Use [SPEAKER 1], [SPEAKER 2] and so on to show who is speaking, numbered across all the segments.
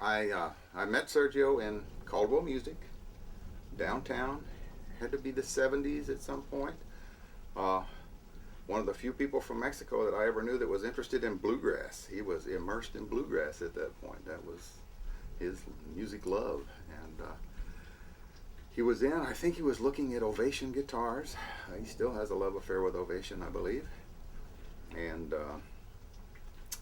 [SPEAKER 1] I met Sergio in Caldwell Music, downtown. Had to be the 70s at some point. One of the few people from Mexico that I ever knew that was interested in bluegrass. He was immersed in bluegrass at that point. That was his music love. And he was in, I think he was looking at Ovation guitars. He still has a love affair with Ovation, I believe. And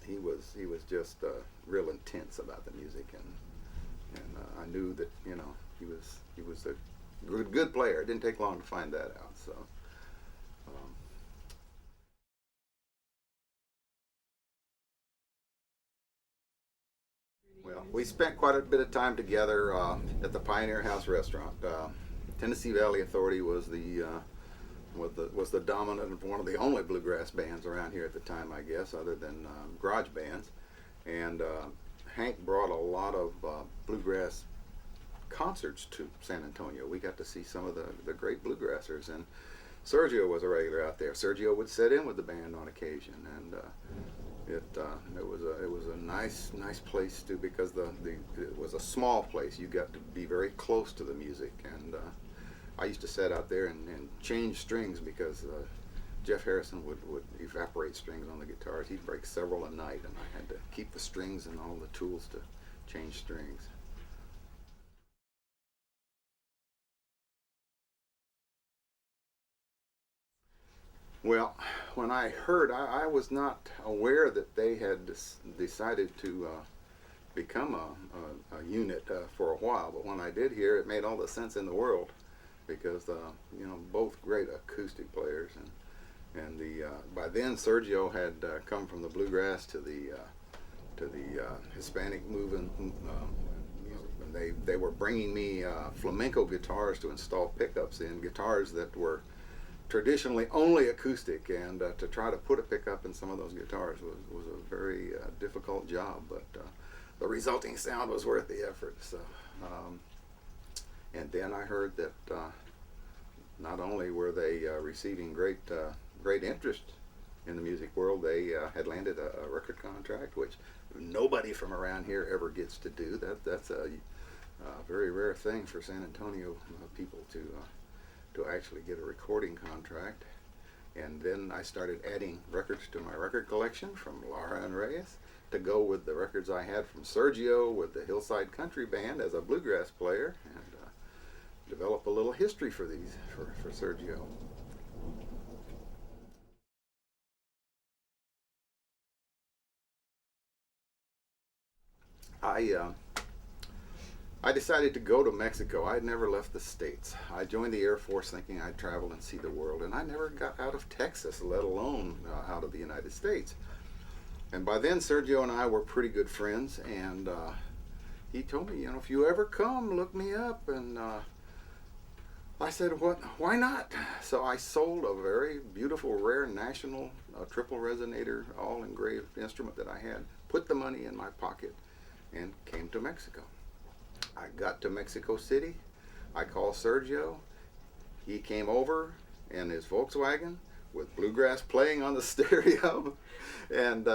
[SPEAKER 1] he was just real intense about the music, and I knew that, you know, he was a good player. It didn't take long to find that out. So well, we spent quite a bit of time together at the Pioneer House restaurant. Tennessee Valley Authority was the dominant, one of the only bluegrass bands around here at the time, I guess, other than garage bands. And Hank brought a lot of bluegrass concerts to San Antonio. We got to see some of the great bluegrassers, and Sergio was a regular out there. Sergio would sit in with the band on occasion, and it was a nice place to, because it was a small place. You got to be very close to the music, and I used to sit out there and change strings, because Jeff Harrison would evaporate strings on the guitars. He'd break several a night, and I had to keep the strings and all the tools to change strings. Well, when I heard, I was not aware that they had decided to become a unit for a while, but when I did hear, it made all the sense in the world, because you know, both great acoustic players, and by then Sergio had come from the bluegrass to the Hispanic movement music, and they were bringing me flamenco guitars to install pickups in, guitars that were traditionally only acoustic, and to try to put a pickup in some of those guitars was a very difficult job, but the resulting sound was worth the effort. So, and then I heard that not only were they receiving great interest in the music world, they had landed a record contract, which nobody from around here ever gets to do. That's a very rare thing for San Antonio people to actually get a recording contract. And then I started adding records to my record collection from Lara Reyes to go with the records I had from Sergio with the Hillside Country Band as a bluegrass player, and develop a little history for Sergio. I decided to go to Mexico. I'd never left the States. I joined the Air Force thinking I'd travel and see the world, and I never got out of Texas, let alone out of the United States. And by then, Sergio and I were pretty good friends, and he told me, you know, if you ever come, look me up. And I said, what? Why not? So I sold a very beautiful, rare National triple resonator, all engraved instrument that I had, put the money in my pocket, and came to Mexico. I got to Mexico City. I called Sergio. He came over in his Volkswagen with bluegrass playing on the stereo, and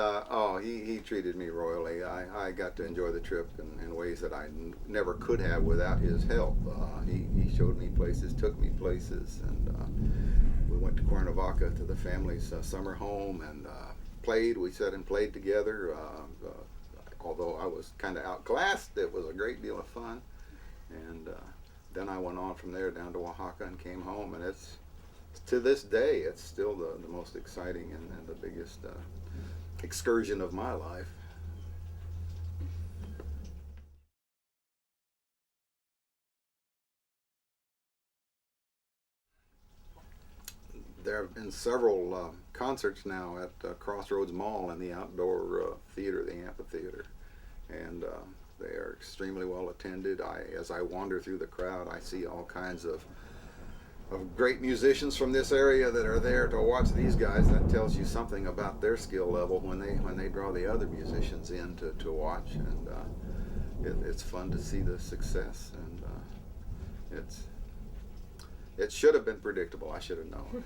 [SPEAKER 1] he treated me royally. I got to enjoy the trip in ways that I never could have without his help. He showed me places, took me places, and we went to Cuernavaca to the family's summer home, and played. We sat and played together. Although I was kind of outclassed, it was a great deal of fun. And then I went on from there down to Oaxaca and came home, and to this day, it's still the most exciting and the biggest excursion of my life. There have been several concerts now at Crossroads Mall in the outdoor theater, the amphitheater, and they are extremely well attended. As I wander through the crowd, I see all kinds of great musicians from this area that are there to watch these guys. That tells you something about their skill level when they draw the other musicians in to watch, and it's fun to see the success, and it should have been predictable. I should have known.